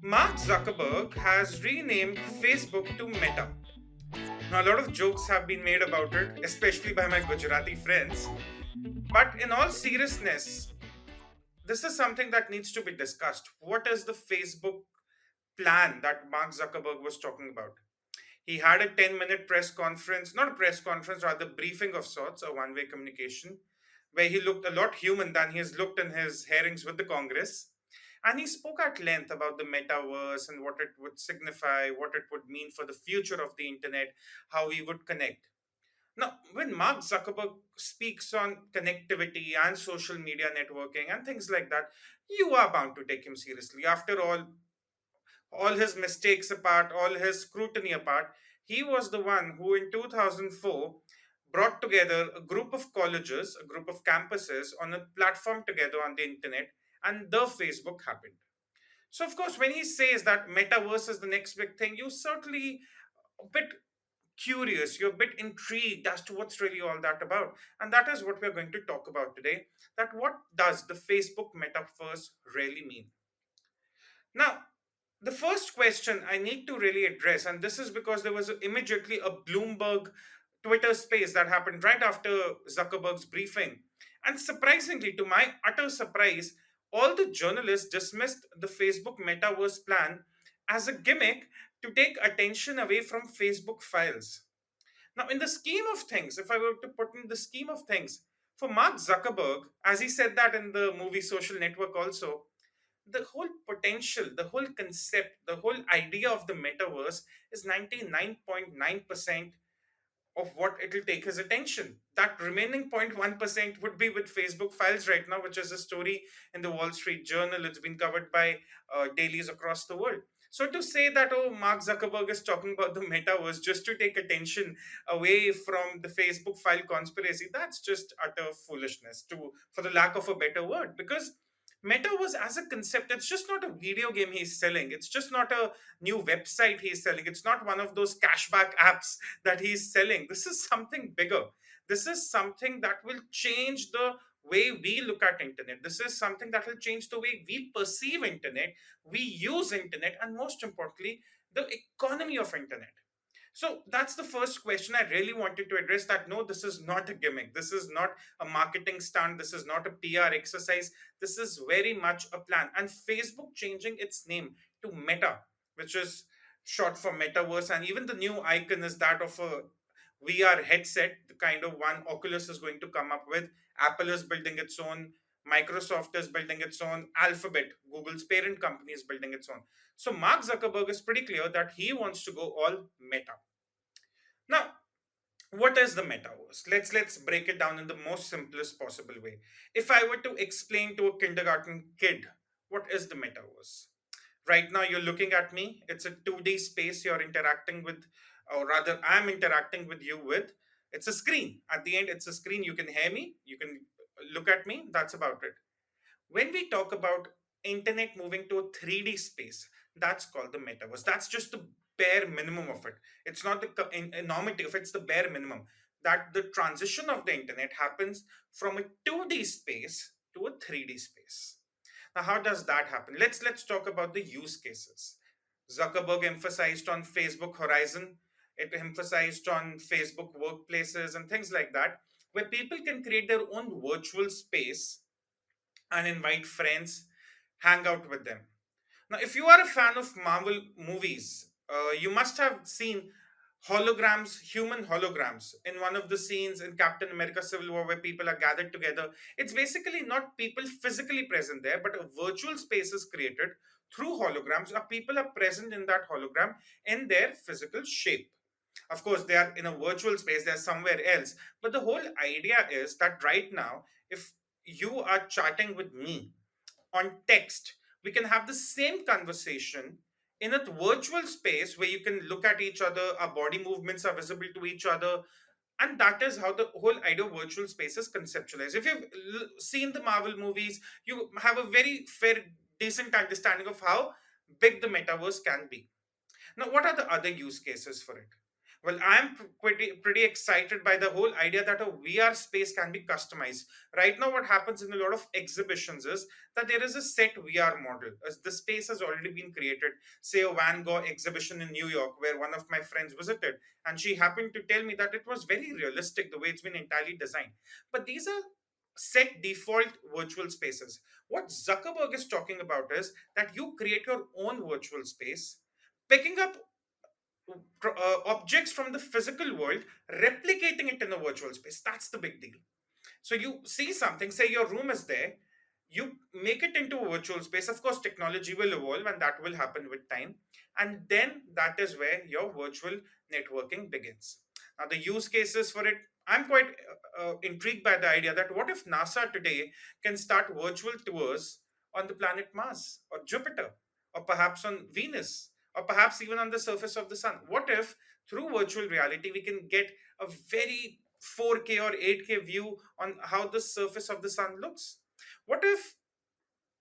Mark Zuckerberg has renamed Facebook to Meta. Now, a lot of jokes have been made about it, especially by my Gujarati friends. But in all seriousness, this is something that needs to be discussed. What is the Facebook plan that Mark Zuckerberg was talking about? He had a 10-minute press conference, not a press conference, rather briefing of sorts, a one-way communication, where he looked a lot human than he has looked in his hearings with the Congress. And he spoke at length about the metaverse and what it would signify, what it would mean for the future of the internet, how we would connect. Now, when Mark Zuckerberg speaks on connectivity and social media networking and things like that, you are bound to take him seriously. After all his mistakes apart, all his scrutiny apart, he was the one who in 2004 brought together a group of colleges, a group of campuses on a platform together on the internet, and the Facebook happened. So, of course, when he says that metaverse is the next big thing, you certainly a bit curious, you're a bit intrigued as to what's really all that about. And that is what we're going to talk about today. That what does the Facebook metaverse really mean? Now, the first question I need to really address, and this is because there was immediately a Bloomberg Twitter space that happened right after Zuckerberg's briefing. And surprisingly, to my utter surprise, all the journalists dismissed the Facebook metaverse plan as a gimmick to take attention away from Facebook files. Now, in the scheme of things, if I were to put in the scheme of things, for Mark Zuckerberg, as he said that in the movie Social Network also, the whole potential, the whole concept, the whole idea of the metaverse is 99.9% of what it'll take his attention. That remaining 0.1% would be with Facebook files right now, which is a story in the Wall Street Journal. It's been covered by dailies across the world. So to say that, oh, Mark Zuckerberg is talking about the metaverse just to take attention away from the Facebook file conspiracy, that's just utter foolishness, to for the lack of a better word. Because metaverse as a concept, it's just not a video game he's selling. It's just not a new website he's selling. It's not one of those cashback apps that he's selling. This is something bigger. This is something that will change the way we look at internet. This is something that will change the way we perceive internet, we use internet, and most importantly, the economy of internet. So that's the first question I really wanted to address, that no, this is not a gimmick. This is not a marketing stunt. This is not a PR exercise. This is very much a plan. And Facebook changing its name to Meta, which is short for metaverse, and even the new icon is that of a VR headset, the kind of one Oculus is going to come up with. Apple is building its own. Microsoft is building its own. Alphabet, Google's parent company, is building its own. So Mark Zuckerberg is pretty clear that he wants to go all meta. Now, what is the metaverse? Let's break it down in the most simplest possible way. If I were to explain to a kindergarten kid what is the metaverse, right now you're looking at me. It's a 2D space you're interacting with, or rather, I'm interacting with you with. It's a screen. At the end, it's a screen. You can hear me. You can look at me. That's about it. When we talk about internet moving to a 3D space, that's called the metaverse. That's just the bare minimum of it. It's not the normative, it's the bare minimum. That the transition of the internet happens from a 2D space to a 3D space. Now, how does that happen? Let's talk about the use cases. Zuckerberg emphasized on Facebook Horizon. It emphasized on Facebook workplaces and things like that, where people can create their own virtual space and invite friends, hang out with them. Now, if you are a fan of Marvel movies, you must have seen holograms, human holograms, in one of the scenes in Captain America Civil War where people are gathered together. It's basically not people physically present there, but a virtual space is created through holograms, or people are present in that hologram in their physical shape. Of course, they are in a virtual space, they're somewhere else. But the whole idea is that right now, if you are chatting with me on text, we can have the same conversation in a virtual space where you can look at each other, our body movements are visible to each other. And that is how the whole idea of virtual space is conceptualized. If you've seen the Marvel movies, you have a very fair, decent understanding of how big the metaverse can be. Now, what are the other use cases for it? Well, I'm pretty excited by the whole idea that a VR space can be customized. Right now, what happens in a lot of exhibitions is that there is a set VR model. As the space has already been created. Say a Van Gogh exhibition in New York, where one of my friends visited, and she happened to tell me that it was very realistic the way it's been entirely designed. But these are set default virtual spaces. What Zuckerberg is talking about is that you create your own virtual space, picking up objects from the physical world, replicating it in a virtual space. That's the big deal. So you see something, say your room is there, you make it into a virtual space. Of course, technology will evolve and that will happen with time. And then that is where your virtual networking begins. Now, the use cases for it, I'm quite intrigued by the idea that what if NASA today can start virtual tours on the planet Mars or Jupiter or perhaps on Venus or perhaps even on the surface of the sun? What if through virtual reality we can get a very 4K or 8K view on how the surface of the sun looks? What if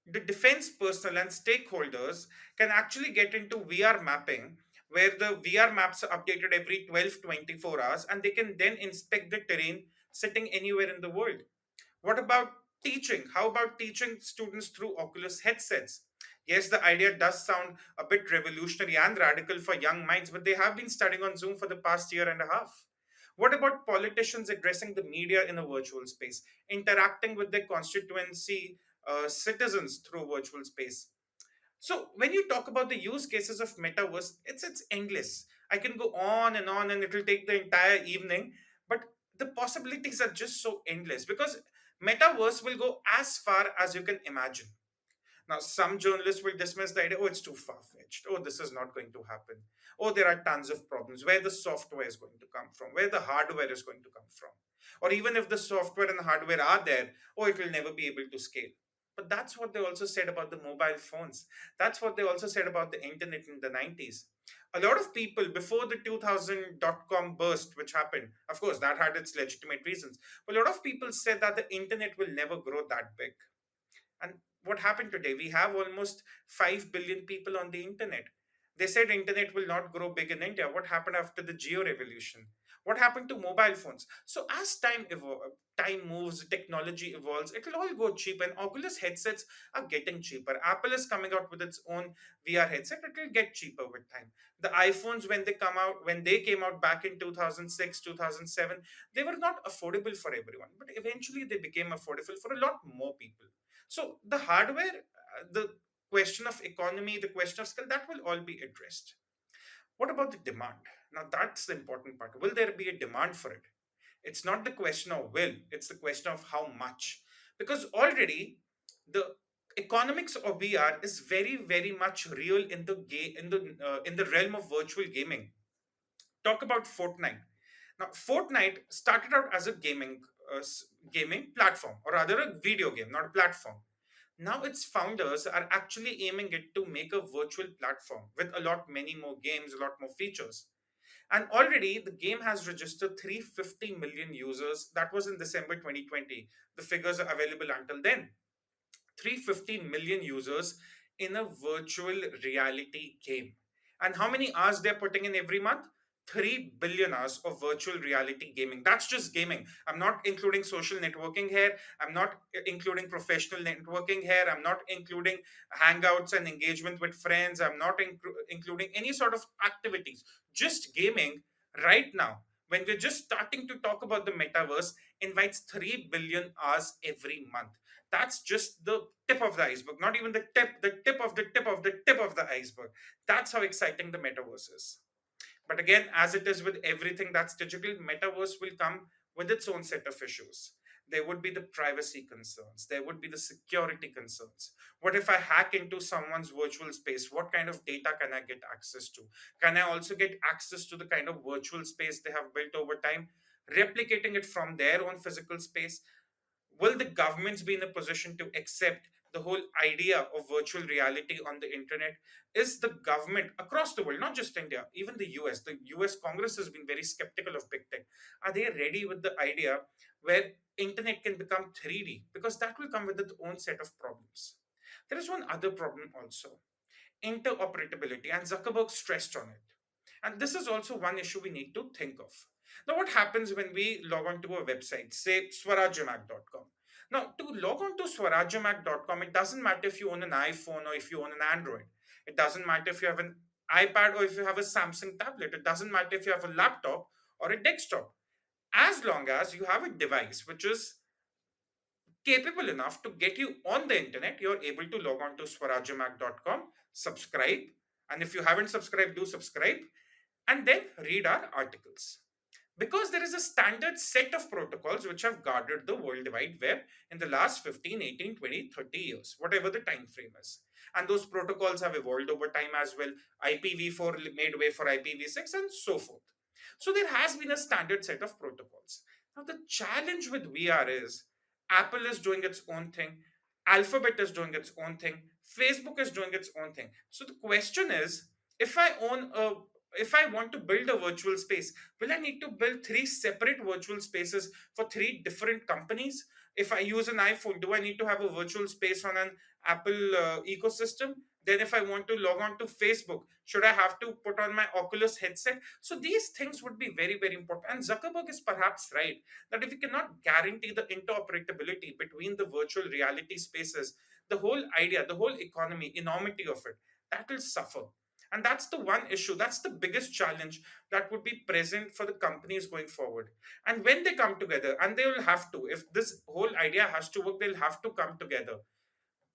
the defense personnel and stakeholders can actually get into VR mapping, where the VR maps are updated every 12 24 hours and they can then inspect the terrain sitting anywhere in the world? What about teaching? How about teaching students through Oculus headsets? Yes, the idea does sound a bit revolutionary and radical for young minds, but they have been studying on Zoom for the past year and a half. What about politicians addressing the media in a virtual space, interacting with their constituency citizens through a virtual space? So when you talk about the use cases of metaverse, it's endless. I can go on and it'll take the entire evening, but the possibilities are just so endless because metaverse will go as far as you can imagine. Now, some journalists will dismiss the idea, oh, it's too far fetched. Oh, this is not going to happen. Oh, there are tons of problems. Where the software is going to come from, where the hardware is going to come from. Or even if the software and the hardware are there, oh, it will never be able to scale. But that's what they also said about the mobile phones. That's what they also said about the internet in the 90s. A lot of people before the 2000 dot-com burst, which happened, of course, that had its legitimate reasons. But a lot of people said that the internet will never grow that big. And what happened today? We have almost 5 billion people on the internet. They said internet will not grow big in India. What happened after the geo revolution? What happened to mobile phones? So as time moves, technology evolves, it will all go cheap. And Oculus headsets are getting cheaper. Apple is coming out with its own VR headset. It will get cheaper with time. The iPhones, when they came out back in 2006, 2007, they were not affordable for everyone. But eventually they became affordable for a lot more people. So the hardware, the question of economy, the question of skill, that will all be addressed. What about the demand? Now that's the important part. Will there be a demand for it? It's not the question of will, it's the question of how much. Because already the economics of VR is very, very much real in the in the realm of virtual gaming. Talk about Fortnite. Now, Fortnite started out as a gaming platform, or rather a video game, not a platform. Now its founders are actually aiming it to make a virtual platform with a lot many more games, a lot more features. And already the game has registered 350 million users. That was in December 2020. The figures are available until then. 350 million users in a virtual reality game. And how many hours they're putting in every month? 3 billion hours of virtual reality gaming. That's just gaming. I'm not including social networking here. I'm not including professional networking here. I'm not including hangouts and engagement with friends. I'm not including any sort of activities. Just gaming right now. When we're just starting to talk about the metaverse, invites 3 billion hours every month. That's just the tip of the iceberg, not even the tip of the tip of the tip of the iceberg. That's how exciting the metaverse is. But again, as it is with everything that's digital, metaverse will come with its own set of issues. There would be the privacy concerns, there would be the security concerns. What if I hack into someone's virtual space? What kind of data can I get access to? Can I also get access to the kind of virtual space they have built over time, replicating it from their own physical space? Will the governments be in a position to accept the whole idea of virtual reality on the internet? Is the government across the world, not just India, even the US Congress has been very skeptical of big tech. Are they ready with the idea where internet can become 3D? Because that will come with its own set of problems. There is one other problem also, interoperability, and Zuckerberg stressed on it. And this is also one issue we need to think of. Now, what happens when we log on to a website, say swarajyamak.com? Now, to log on to swarajyamak.com, it doesn't matter if you own an iPhone or if you own an Android. It doesn't matter if you have an iPad or if you have a Samsung tablet. It doesn't matter if you have a laptop or a desktop. As long as you have a device which is capable enough to get you on the internet, you're able to log on to swarajyamak.com, subscribe, and if you haven't subscribed, do subscribe, and then read our articles. Because there is a standard set of protocols which have guarded the World Wide Web in the last 15, 18, 20, 30 years, whatever the time frame is. And those protocols have evolved over time as well. IPv4 made way for IPv6 and so forth. So there has been a standard set of protocols. Now, the challenge with VR is Apple is doing its own thing, Alphabet is doing its own thing, Facebook is doing its own thing. So the question is, if I own a if I want to build a virtual space, will I need to build three separate virtual spaces for three different companies? If I use an iPhone, do I need to have a virtual space on an Apple ecosystem? Then, if I want to log on to Facebook, should I have to put on my Oculus headset? So, these things would be very, very important. And Zuckerberg is perhaps right that if we cannot guarantee the interoperability between the virtual reality spaces, the whole idea, the whole economy, enormity of it, that will suffer. And that's the one issue, that's the biggest challenge that would be present for the companies going forward. And when they come together, and they will have to, if this whole idea has to work, they'll have to come together.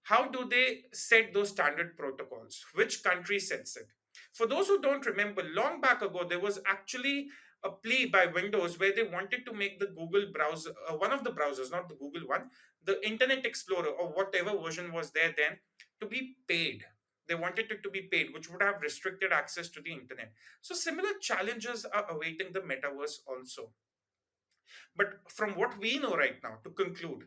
How do they set those standard protocols? Which country sets it? For those who don't remember, long back ago, there was actually a plea by Windows where they wanted to make the Google browser, one of the browsers, not the Google one, the Internet Explorer or whatever version was there then, to be paid. They wanted it to be paid, which would have restricted access to the internet. So, similar challenges are awaiting the metaverse also. But from what we know right now, to conclude,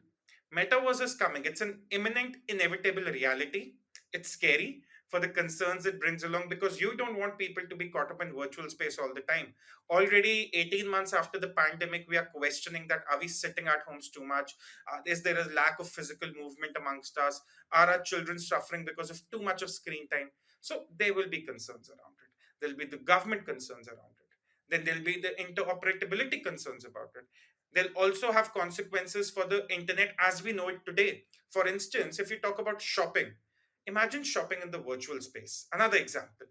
metaverse is coming. It's an imminent, inevitable reality. It's scary for the concerns it brings along because you don't want people to be caught up in virtual space all the time. Already 18 months after the pandemic, we are questioning that are we sitting at homes too much? Is there a lack of physical movement amongst us? Are our children suffering because of too much of screen time? So there will be concerns around it. There'll be the government concerns around it. Then there'll be the interoperability concerns about it. They'll also have consequences for the internet as we know it today. For instance, if you talk about shopping, imagine shopping in the virtual space. Another example,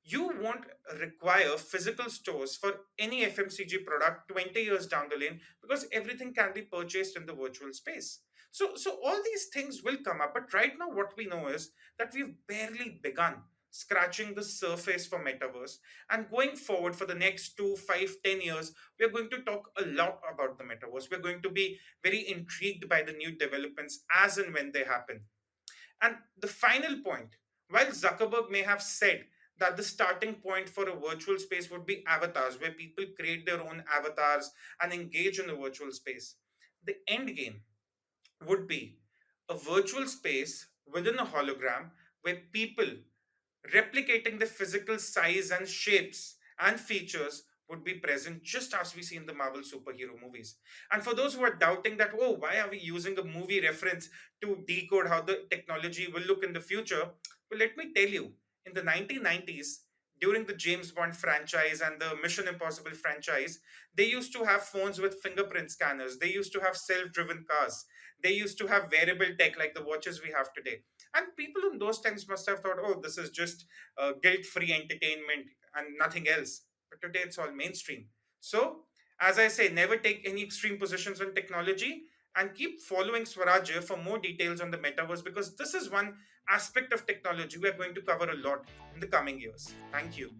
you won't require physical stores for any FMCG product 20 years down the lane because everything can be purchased in the virtual space. So all these things will come up. But right now, what we know is that we've barely begun scratching the surface for metaverse. And going forward for the next 2, 5, 10 years, we're going to talk a lot about the metaverse. We're going to be very intrigued by the new developments as and when they happen. And the final point, while Zuckerberg may have said that the starting point for a virtual space would be avatars, where people create their own avatars and engage in a virtual space, the end game would be a virtual space within a hologram where people replicating the physical size and shapes and features would be present just as we see in the Marvel superhero movies. And for those who are doubting that, oh, why are we using a movie reference to decode how the technology will look in the future? Well, let me tell you, in the 1990s, during the James Bond franchise and the Mission Impossible franchise, they used to have phones with fingerprint scanners. They used to have self driven cars. They used to have wearable tech like the watches we have today. And people in those times must have thought, oh, this is just guilt free entertainment and nothing else. But today it's all mainstream. So, as I say, never take any extreme positions on technology and keep following Swarajya for more details on the metaverse because this is one aspect of technology we are going to cover a lot in the coming years. Thank you.